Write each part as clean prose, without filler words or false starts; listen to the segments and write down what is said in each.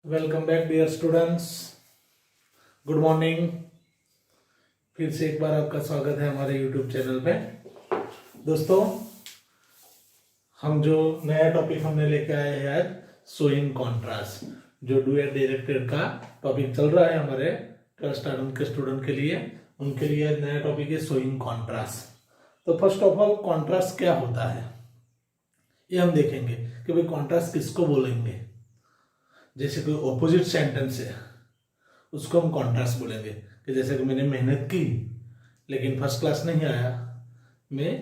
Welcome back dear students. Good morning. फिर से एक बार आपका स्वागत है हमारे यूट्यूब चैनल पे। दोस्तों, हम जो नया टॉपिक हमने लेके आए हैं आज, शोइंग कॉन्ट्रास्ट, जो डुएट डायरेक्टेड का टॉपिक चल रहा है हमारे ट्वेल्थ स्टैंडर्ड के स्टूडेंट के लिए, उनके लिए आज नया टॉपिक है शोइंग कॉन्ट्रास्ट। तो फर्स्ट ऑफ ऑल, कॉन्ट्रास्ट क्या होता है ये हम देखेंगे कि भाई कॉन्ट्रास्ट किसको बोलेंगे। जैसे कोई ऑपोजिट सेंटेंस है उसको हम कॉन्ट्रास्ट बोलेंगे, कि जैसे कि मैंने मेहनत की लेकिन फर्स्ट क्लास नहीं आया, मैं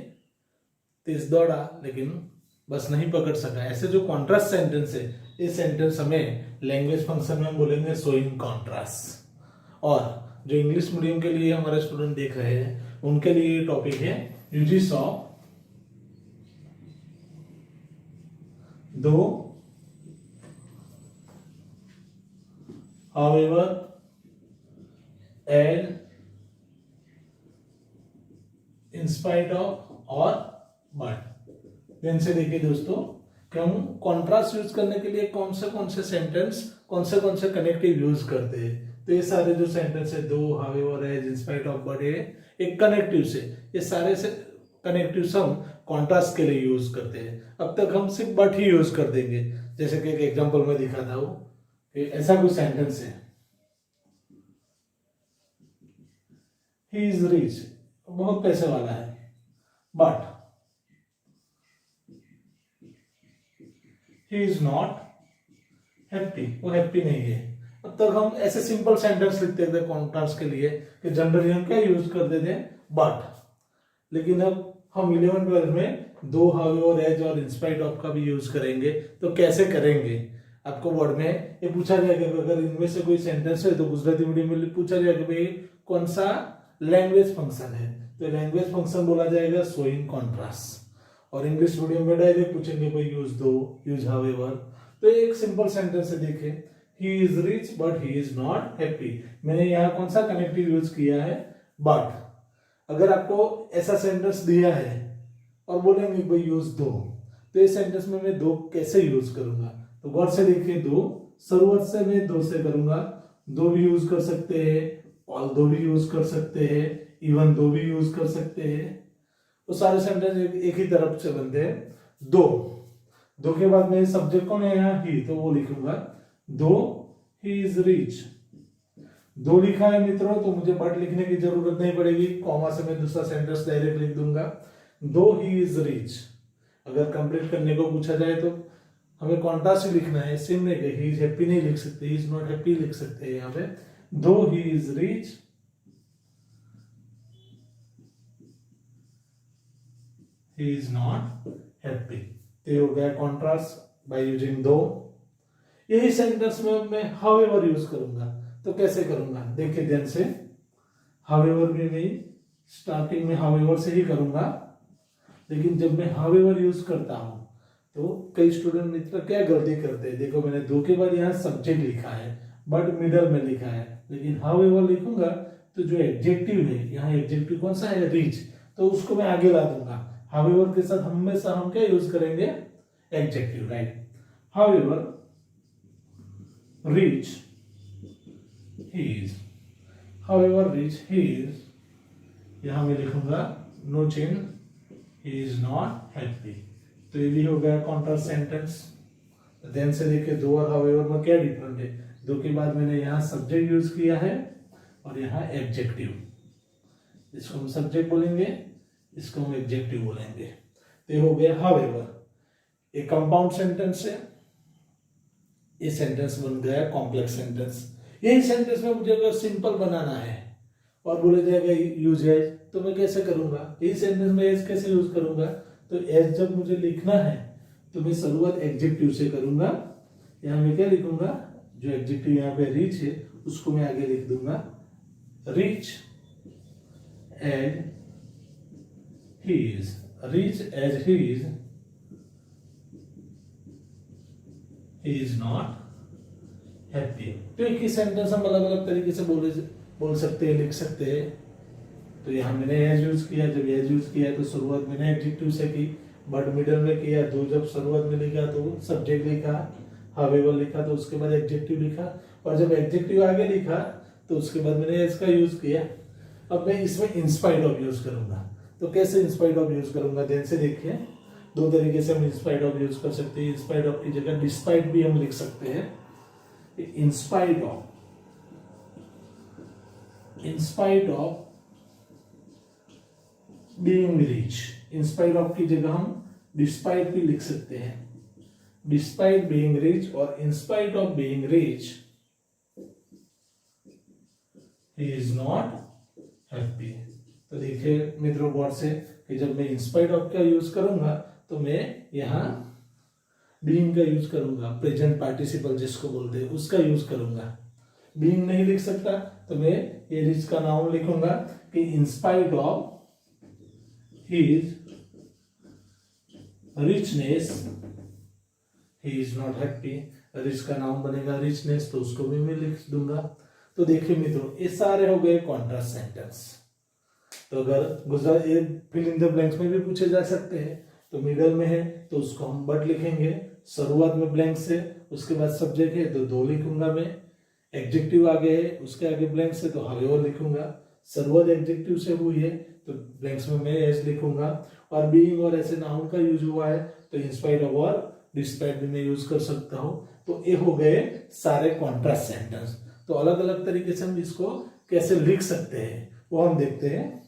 तेज दौड़ा लेकिन बस नहीं पकड़ सका। ऐसे जो कॉन्ट्रास्ट सेंटेंस है, इस सेंटेंस हमें लैंग्वेज फंक्शन में हम बोलेंगे शोइंग कॉन्ट्रास्ट। और जो इंग्लिश मीडियम के लिए हमारे स्टूडेंट देख रहे हैं उनके लिए ये टॉपिक है यूजेस ऑफ दो, however, and in spite of और but। ध्यान से देखिए दोस्तों कि हम कॉन्ट्रास्ट यूज करने के लिए कौन से सेंटेंस, कौन से कनेक्टिव यूज करते हैं। तो ये सारे जो सेंटेंस है, दो, however, as, in spite of, but, एक कनेक्टिव से, ये सारे से कनेक्टिव हम कॉन्ट्रास्ट के लिए यूज करते हैं। अब तक हम सिर्फ बट ही यूज कर देंगे। जैसे कि एक एग्जांपल में दिखाता हूं कि ऐसा कोई सेंटेंस है, ही इज रिच, बहुत पैसे वाला है, but he is not happy, वो हैप्पी नहीं है। अब तक हम ऐसे सिंपल सेंटेंस लिखते थे कॉन्ट्रास्ट के लिए कि जनरली हम क्या यूज करते थे, बट। लेकिन अब हम 11-12 में दो, हाउएवर, एज और इंस्पाइट ऑफ का भी यूज करेंगे। तो कैसे करेंगे, आपको वर्ड में ये पूछा जाएगा कि अगर इनमें से कोई सेंटेंस है तो गुजराती मीडियम में पूछा जाएगा भाई कौन सा लैंग्वेज फंक्शन है, तो लैंग्वेज फंक्शन बोला जाएगा शोइंग कॉन्ट्रास्ट। और इंग्लिश मीडियम में डायरेक्ट पूछेंगे भाई यूज दो, यूज हाउएवर। तो एक सिंपल सेंटेंस है, देखें, ही is rich but he is not happy. मैंने यहाँ कौन सा कनेक्टिव यूज किया है, बट। अगर आपको ऐसा सेंटेंस दिया है और बोलेंगे भाई यूज दो, तो इस सेंटेंस में मैं दो कैसे यूज करूंगा। तो गौर से देखिए, दो शुरुआत से मैं दो से करूंगा। दो भी यूज कर सकते हैं, ऑल दो भी यूज कर सकते हैं, इवन दो भी यूज कर सकते हैं। तो सारे सेंटेंस एक ही तरफ से बनते हैं। दो, दो के बाद मेरे सब्जेक्ट कौन है यहाँ, ही, तो वो लिखूंगा दो ही इज रिच। दो लिखा है मित्रों तो मुझे बट लिखने की जरूरत नहीं पड़ेगी, कॉमा से मैं दूसरा सेंटेंस डायरेक्ट लिख दूंगा, दो ही इज रिच। अगर कंप्लीट करने को पूछा जाए तो हमें कॉन्ट्रास्ट ही लिखना है, सिम नहीं, ही इज हैप्पी नहीं लिख सकते, ही इज नॉट हैप्पी लिख सकते हैं। यहाँ पे दो ही is rich, he is not happy. तो हो गया कॉन्ट्रास्ट बाय यूजिंग दो। यही सेंटेंस में मैं हाउएवर यूज करूंगा, तो कैसे करूंगा देखिए ध्यान से। हाउएवर में मैं स्टार्टिंग में हाउएवर से ही करूंगा, लेकिन जब मैं हाउएवर यूज करता हूं तो कई स्टूडेंट मित्र क्या गलती करते हैं, देखो मैंने दो के बाद यहाँ सब्जेक्ट लिखा है, बट मिडल में लिखा है, लेकिन हाउएवर लिखूंगा तो जो एडजेक्टिव है, यहाँ एडजेक्टिव कौन सा है, रिच, तो उसको मैं आगे ला दूंगा। हाउएवर के साथ हमेशा हम क्या यूज करेंगे, adjective, right. However rich he is, however rich he is, यहां मैं लिखूंगा no change, he is not happy। तो ये भी हो गया कॉन्ट्रास्ट सेंटेंस। ध्यान से देखिए, दो और however में क्या डिफरेंट है। दो के बाद मैंने यहाँ सब्जेक्ट यूज किया है और यहाँ एडजेक्टिव, इसको हम सब्जेक्ट बोलेंगे, इसको हम एडजेक्टिव बोलेंगे। तो ये हो गया however। एक कंपाउंड सेंटेंस है, ये सेंटेंस बन गया कॉम्प्लेक्स सेंटेंस। यही सेंटेंस में मुझे अगर सिंपल बनाना है और बोला जाएगा यूज एज, तो मैं कैसे करूंगा, यही सेंटेंस में एज कैसे यूज करूंगा। तो एज जब मुझे लिखना है तो मैं शुरुआत एडजेक्टिव से करूंगा। यहाँ मैं क्या लिखूंगा, जो एडजेक्टिव यहाँ पे रिच है उसको मैं आगे लिख दूंगा, rich as he is, rich as he is not happy. तो एक ही सेंटेंस हम अलग अलग तरीके से बोल सकते हैं, लिख सकते हैं। तो यहाँ मैंने एज यूज किया, जब एज यूज किया तो शुरुआत मैंने एडजेक्टिव से की, बट मिडल में किया, दो जब शुरुआत में लिखा तो सब्जेक्ट लिखा, हावेवर लिखा तो उसके बाद एडजेक्टिव लिखा, और जब एडजेक्टिव आगे लिखा तो उसके बाद मैंने इसका यूज किया। अब मैं इसमें इंस्पाइट ऑफ यूज करूंगा। तो कैसे इंस्पाइट ऑफ यूज करूंगा, ध्यान से देखिए। दो तरीके से हम इंस्पाइट ऑफ यूज कर सकते हैं। इंस्पाइट ऑफ की जगह डिस्पाइट भी हम लिख सकते हैं। In spite of being rich, in spite of की जगह हम डिस्पाइट भी लिख सकते हैं। डिस्पाइट बीइंग रिच और in spite of being rich he is not happy. तो देखिए मित्रों गौर से कि जब मैं इंस्पाइट ऑफ का यूज करूंगा तो मैं यहां बीइंग का यूज करूंगा, प्रेजेंट पार्टिसिपल जिसको बोलते हैं उसका यूज करूंगा। बीइंग नहीं लिख सकता तो मैं ये रिच का नाउन लिखूंगा कि in spite of his richness he is not happy. Rich का नाउन बनेगा रिचनेस, तो उसको भी मैं लिख दूंगा। तो देखिए मित्रों ये सारे हो गए कॉन्ट्रास्ट सेंटेंस। तो अगर गुजरात ये फिल इन द ब्लैंक्स में भी पूछे जा सकते हैं, तो मिडल में है तो उसको हम बट लिखेंगे, शुरुआत में ब्लैंक से, उसके बाद सब्जेक्ट है तो दो लिखूंगा मैं, एडजेक्टिव आगे है उसके आगे ब्लैंक से तो हावेवर लिखूंगा, शुरुआत एडजेक्टिव से हुई है तो ब्लैंक्स में मैं एज लिखूंगा, और बीइंग और ऐसे नाउन का यूज हुआ है तो इंस्पाइट ऑफ और डिस्पाइट भी मैं यूज कर सकता हूं। तो ये हो गए सारे कॉन्ट्रास्ट सेंटेंस। तो अलग अलग तरीके से हम इसको कैसे लिख सकते हैं वो हम देखते हैं।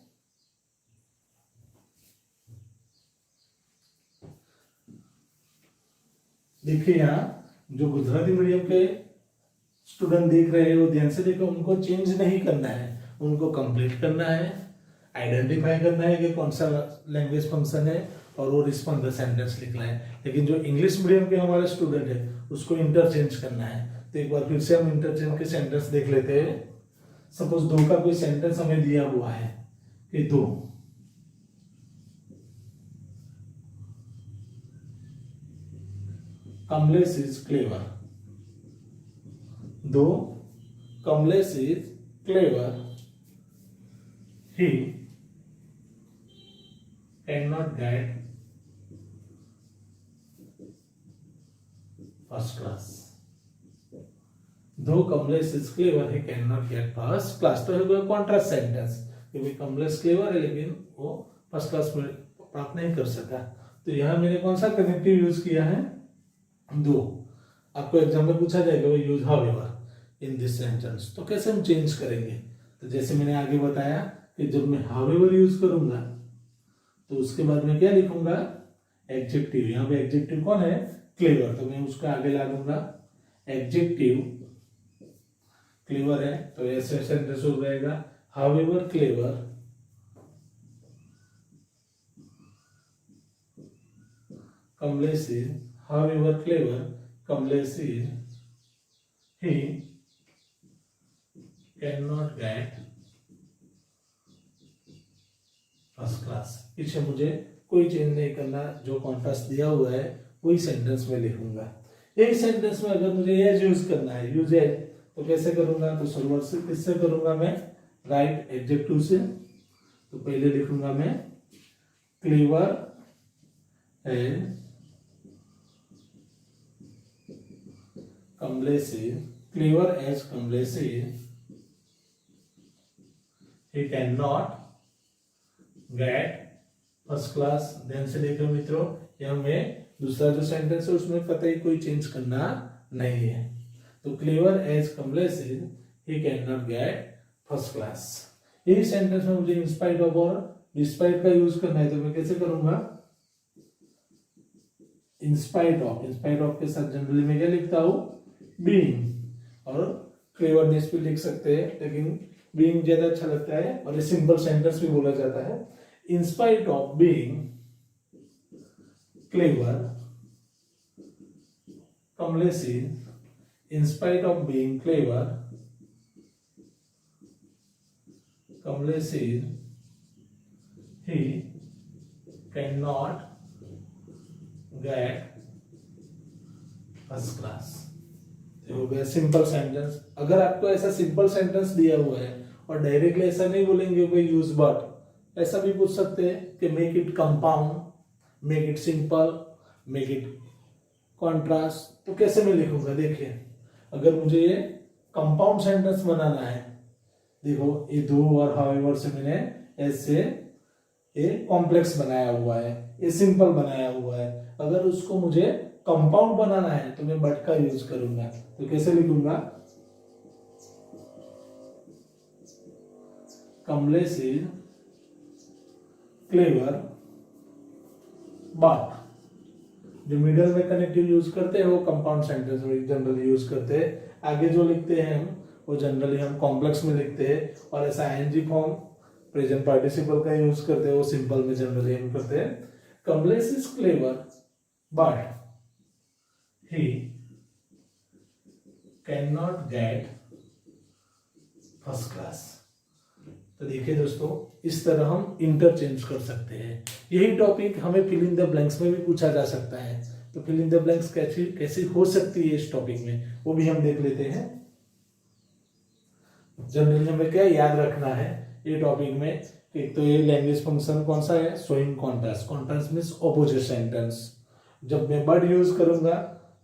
देखिए यहाँ जो गुजराती मीडियम के स्टूडेंट देख रहे हैं वो ध्यान से देखो, उनको चेंज नहीं करना है, उनको कंप्लीट करना है, आइडेंटिफाई करना है कि कौन सा लैंग्वेज फंक्शन है और वो रिस्पॉन्ड द सेंटेंस लिखना है। लेकिन जो इंग्लिश मीडियम के हमारे स्टूडेंट है उसको इंटरचेंज करना है। तो एक बार फिर से हम इंटरचेंज के सेंटेंस देख लेते हैं। सपोज दो का कोई सेंटेंस हमें दिया हुआ है कि दो कमलेश इज क्लेवर, दो Kamlesh is clever he cannot get first class। दो Kamlesh is clever he can not get first class. तो है कॉन्ट्रास्ट सेंटेंस, क्योंकि कमलेश क्लेवर है लेकिन वो फर्स्ट क्लास में प्राप्त नहीं कर सका। तो यहां मैंने कौन सा कनेक्टिव यूज किया है, दो। आपको एग्जाम में पूछा जाएगा वो use however in this sentence. तो कैसे हम चेंज करेंगे, तो जैसे मैंने आगे बताया कि जब मैं हावेवर यूज करूंगा तो उसके बाद में क्या लिखूंगा, एडजेक्टिव। यहाँ पे एडजेक्टिव कौन है, क्लेवर, तो मैं उसका आगे ला दूंगा एडजेक्टिव क्लेवर है तो ऐसे सेंटेंस हो जाएगा however clever Kamlesh is, however clever Kamlesh is, he can not get first class. पीछे मुझे कोई चेंज नहीं करना, जो कॉन्ट्रास्ट दिया हुआ है वही सेंटेंस में लिखूंगा। यही सेंटेंस में अगर मुझे एज यूज करना है, यूज एज, तो कैसे करूंगा, तो शुरुआत से किससे करूंगा मैं, राइट एडजेक्टिव से। तो पहले लिखूंगा मैं clever as Kamlesh is, clever as Kamlesh is, he can not get first class. ध्यान से देखो मित्रों, यहाँ में दूसरा जो सेंटेंस है उसमें कतई कोई चेंज करना नहीं है। तो clever as Kamlesh is, he can not get first class. यही सेंटेंस में मुझे इंस्पाइट ऑफ और डिस्पाइट का यूज करना है, तो मैं कैसे करूंगा, इंस्पाइट ऑफ के साथ जनरली मैं क्या लिखता हूं, बीइंग, और क्लेवरनेस भी लिख सकते हैं लेकिन बीइंग ज्यादा अच्छा लगता है और ये सिंपल सेंटेंस भी बोला जाता है। In spite of being clever, Kamlesh is, in spite of being clever, Kamlesh is, he cannot get first class। हो गया सिंपल सेंटेंस। अगर आपको ऐसा सिंपल सेंटेंस दिया हुआ है और डायरेक्टली ऐसा नहीं बोलेंगे कोई यूज बट, ऐसा भी पूछ सकते हैं कि make it compound, make it simple, make it contrast, तो कैसे मैं लिखूंगा? देखिए, अगर मुझे ये कंपाउंड सेंटेंस बनाना है, देखो ये दो और हाउएवर से मैंने ऐसे ये कॉम्प्लेक्स बनाया हुआ है, ये सिंपल बनाया हुआ है। अगर उसको मुझे कंपाउंड बनाना है तो मैं बट का यूज करूंगा। तो कैसे लिखूंगा? कमलेश इज क्लेवर बट, जो मिडल में कनेक्टिव यूज करते हैं वो कंपाउंड सेंटेंस में जनरली यूज करते हैं। आगे जो लिखते हैं हम वो जनरली हम कॉम्प्लेक्स में लिखते हैं, और ऐसा आईएनजी फॉर्म प्रेजेंट पार्टिसिपल का यूज करते हैं वो सिंपल में जनरली हम करते हैं। Kamlesh is clever but he can not get first class. तो देखिए दोस्तों, इस तरह हम इंटरचेंज कर सकते हैं। यही टॉपिक हमें फिल इन द ब्लैंक्स में भी पूछा जा सकता है। तो फिल इन द ब्लैंक्स कैसी हो सकती है इस टॉपिक में, वो भी हम देख लेते हैं। जनरली हमें क्या याद रखना है ये टॉपिक में? एक तो ये लैंग्वेज फंक्शन कौन सा है? Showing contrast. Contrast means opposite sentence. जब मैं बट यूज करूंगा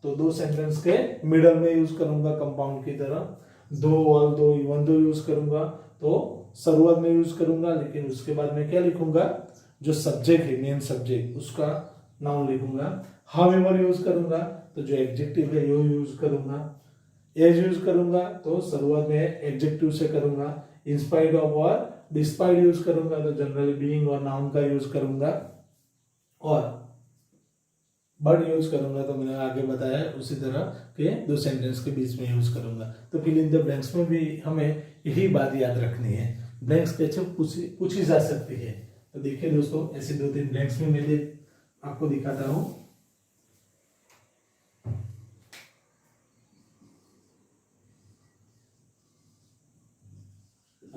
तो दो सेंटेंस के मिडल में यूज करूंगा कंपाउंड की तरह। दो और दो इवन दो यूज करूंगा तो शुरुआत में यूज करूंगा, लेकिन उसके बाद में क्या लिखूंगा? जो सब्जेक्ट है, मेन सब्जेक्ट, उसका नाउन लिखूंगा। हाउएवर यूज करूंगा तो जो एडजेक्टिव है वो यूज करूंगा। एज यूज करूंगा तो शुरुआत में एडजेक्टिव से करूंगा। इंस्पाइट ऑफ और डिस्पाइट यूज करूंगा तो जनरली बीइंग और नाउन का यूज करूंगा। और बट यूज करूंगा तो मैंने आगे बताया उसी तरह के दो सेंटेंस के बीच में यूज करूंगा। तो फिल इन द ब्लैंक्स में भी हमें यही बात याद रखनी है। ब्लैंक्स कैसे पूछी जा सकती है? तो देखिए दोस्तों, ऐसे दो तीन ब्लैंक्स में मैं आपको दिखाता हूं।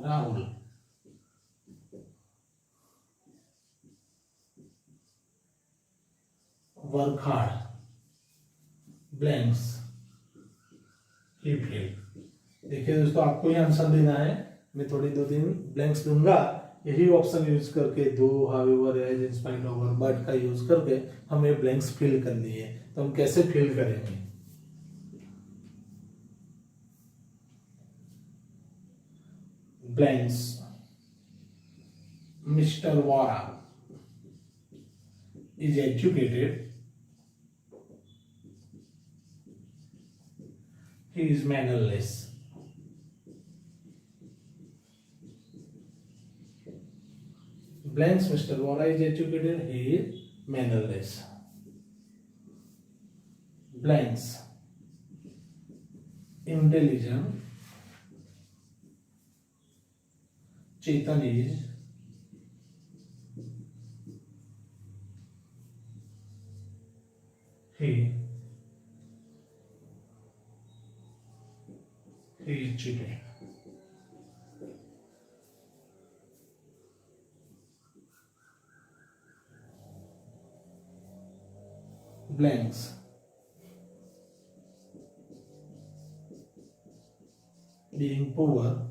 राहुल वर्क हार्ड, ब्लैंक्स ही फेल। देखिए दोस्तों, आपको ही आंसर देना है। मैं थोड़ी दो तीन ब्लैंक्स दूंगा, यही ऑप्शन यूज करके though, however, as, in spite of और बट का यूज करके हमें ब्लैंक्स फिल करनी है। तो हम कैसे फिल करेंगे? Blanks. Mister Vora is educated, he is mannerless. Blanks, Mr. Vora is educated, he is mannerless. Blanks, intelligent, Chetan is he is cheating. Blanks, being poor,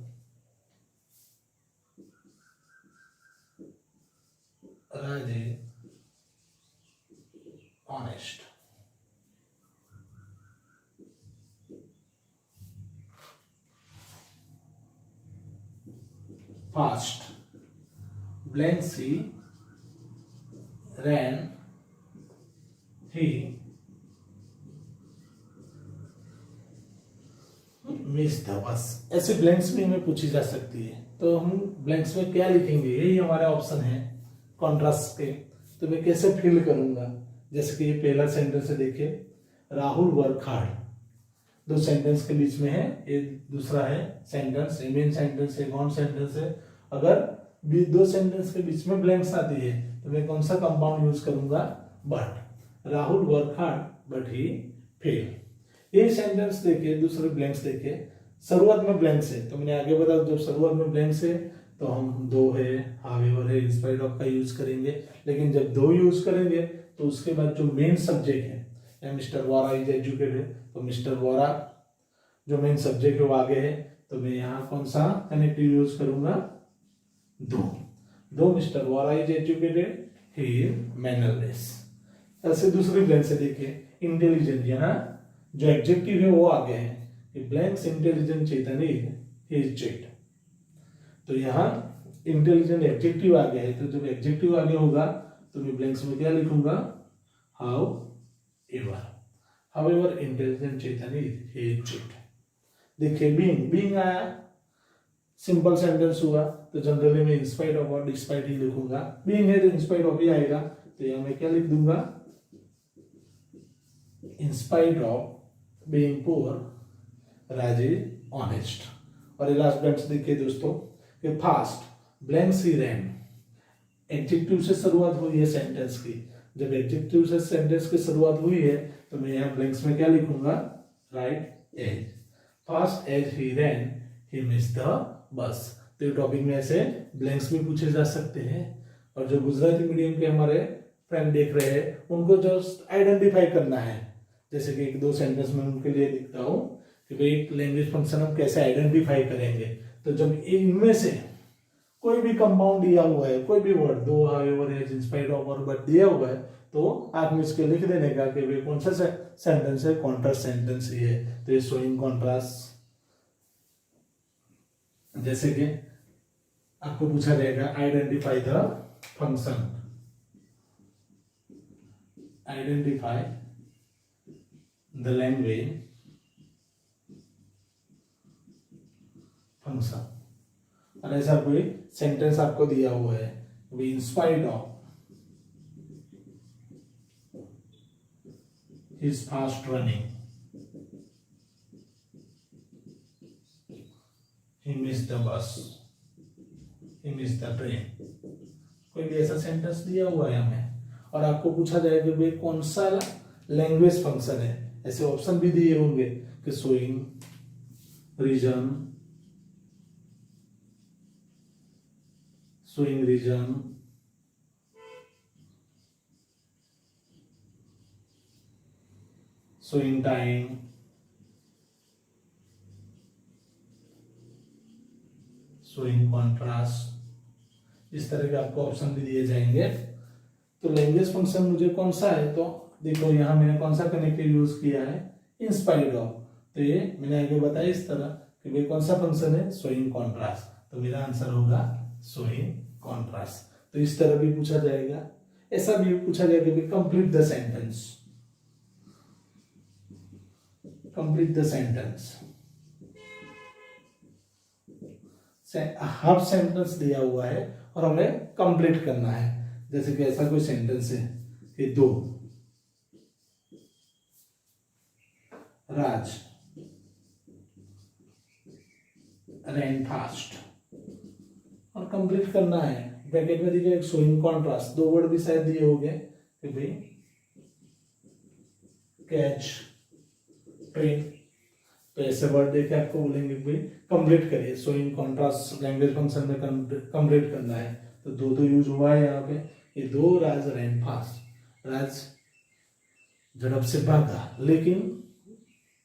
Raj is honest. Fast, blank C ran, he missed the bus। ऐसे blanks भी हमें पूछी जा सकती है। तो हम blanks में क्या लिखेंगे? यही हमारा ऑप्शन है कॉन्ट्रास्ट के। तो मैं कैसे फिल करूंगा? जैसे कि ये पहला सेंटेंस है, देखिए, राहुल वर्क हार्ड, दो सेंटेंस के बीच में है, ये दूसरा है सेंटेंस, मेन सेंटेंस है, कौन सेंटेंस है। अगर दो सेंटेंस के बीच में ब्लैंक्स आती है तो मैं कौन सा कंपाउंड यूज करूंगा? But. Rahul work hard but he fail. ये सेंटेंस देखिए, दूसरे ब्लैंक्स देखिए, शुरुआत में ब्लैंक्स है तो मैंने आगे बताया जब शुरुआत में ब्लैंक्स है तो हम दो है, हाउएवर है, इंस्पाइट ऑफ का यूज करेंगे। लेकिन जब दो यूज करेंगे तो उसके बाद जो मेन सब्जेक्ट है, मिस्टर वोरा इज एजुकेटेड है, तो मिस्टर वोरा जो मेन सब्जेक्ट है वो आगे है, तो मैं यहाँ कौन सा कनेक्टिव यूज करूंगा? दो mister Vora is educated, he is mannerless. ऐसे दूसरी ब्लैंक से देखिए, इंटेलिजेंट, यहाँ जो एडजेक्टिव है वो आगे है कि ब्लैंक्स इंटेलिजेंट चेतन इज चेट। तो यहाँ इंटेलिजेंट एडजेक्टिव आगे है, तो जब एडजेक्टिव आगे होगा तो मैं ब्लैंक्स में क्या लिखूंगा, how ever intelligent Chetan is चेट। देखिए बीइंग आया, सिंपल सेंटेंस हुआ, तो जनरली मैं इंस्पाइट ऑफ और डिस्पाइट ही लिखूंगा। बीइंग है तो इंस्पाइट ऑफ ही आएगा, तो यहाँ मैं क्या लिख दूंगा, in spite of being poor Raj is honest. और ये लास्ट ब्लैंक्स देखिए दोस्तों कि फास्ट ब्लैंक्स ही रैन, एडजेक्टिव से शुरुआत हुई है सेंटेंस की। जब एडजेक्टिव से सेंटेंस की शुरुआत हुई है तो मैं यहाँ ब्लैंक्स में क्या लिखूंगा, right as. Fast as he ran he missed the bus. तो ये टॉपिक में ऐसे ब्लैंक्स भी पूछे जा सकते हैं। और जो गुजराती मीडियम के हमारे फ्रेंड देख रहे हैं उनको जस्ट आइडेंटिफाई करना है। जैसे कि एक दो सेंटेंस में उनके लिए लिखता हूँ कि भाई एक लैंग्वेज फंक्शन हम कैसे आइडेंटिफाई करेंगे। तो जब इनमें से कोई भी कंपाउंड दिया हुआ है, कोई भी वर्ड, दो हाउएवर एज, इंस्पाइट ऑफ और बट दिया हुआ है, तो आप इसके लिख देने का कि भाई कौन सा सेंटेंस है, कॉन्ट्रास्ट सेंटेंस ही है। तो ये शोइंग कॉन्ट्रास्ट, जैसे कि आपको पूछा जाएगा identify the function, identify the language function. और ऐसा कोई सेंटेंस आपको दिया हुआ है, इन spite of his fast running he missed the bus, he missed the train। कोई भी ऐसा सेंटेंस दिया हुआ है हमें और आपको पूछा जाएगा कि भाई कौन सा लैंग्वेज फंक्शन है। ऐसे ऑप्शन भी दिए होंगे कि showing, reason, showing reason, showing time, showing contrast. इस तरह के आपको ऑप्शन भी दिए जाएंगे। तो लैंग्वेज फंक्शन मुझे कौन सा है, तो देखो यहाँ मैंने कौन सा कनेक्टिव यूज किया है, इंस्पाइट ऑफ। तो ये मैंने आगे बताया इस तरह कि भाई कौन सा फंक्शन है, शोइंग कॉन्ट्रास्ट। तो मेरा आंसर होगा शोइंग कॉन्ट्रास्ट। तो इस तरह भी पूछा जाएगा। ऐसा भी पूछा जाएगा कि complete the sentence, complete the sentence. Half sentence दिया हुआ है और हमें कंप्लीट करना है। जैसे कि ऐसा कोई सेंटेंस है कि दो राज रैन फास्ट, और कंप्लीट करना है। ब्रैकेट में देखिए एक शोइंग कॉन्ट्रास्ट, दो वर्ड भी शायद दिए होंगे कि भाई कैच, ट्रेन। तो ऐसे वर्ड देखे आपको बोलेंगे भाई कंप्लीट करिए। शोइंग कॉन्ट्रास्ट लैंग्वेज फंक्शन में कंप्लीट करना है। तो दो तो यूज हुआ है यहाँ पे, ये दो राज रैन फास्ट। राज झड़प से भागा लेकिन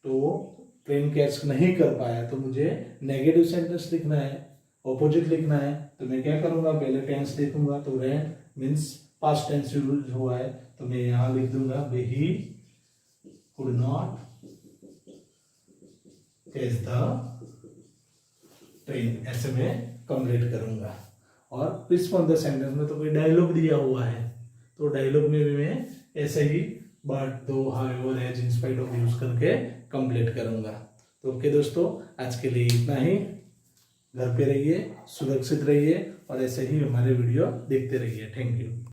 तो ट्रेन कैच नहीं कर पाया, तो मुझे नेगेटिव सेंटेंस लिखना है, ऑपोजिट लिखना है। तो मैं क्या करूंगा, पहले टेंस देखूंगा। तो रैन मीन्स पास्ट टेंस यूज हुआ है, तो मैं यहाँ लिख दूंगा he could not catch the train. ऐसे में कंप्लीट करूंगा। और रिस्पॉन्ड द सेंटेंस में तो कोई डायलॉग दिया हुआ है, तो डायलॉग में भी मैं ऐसे ही but, though, however, as, in spite of use करके कंप्लीट करूंगा। तो ओके दोस्तों, आज के लिए इतना ही। घर पे रहिए, सुरक्षित रहिए और ऐसे ही हमारे वीडियो देखते रहिए। Thank you.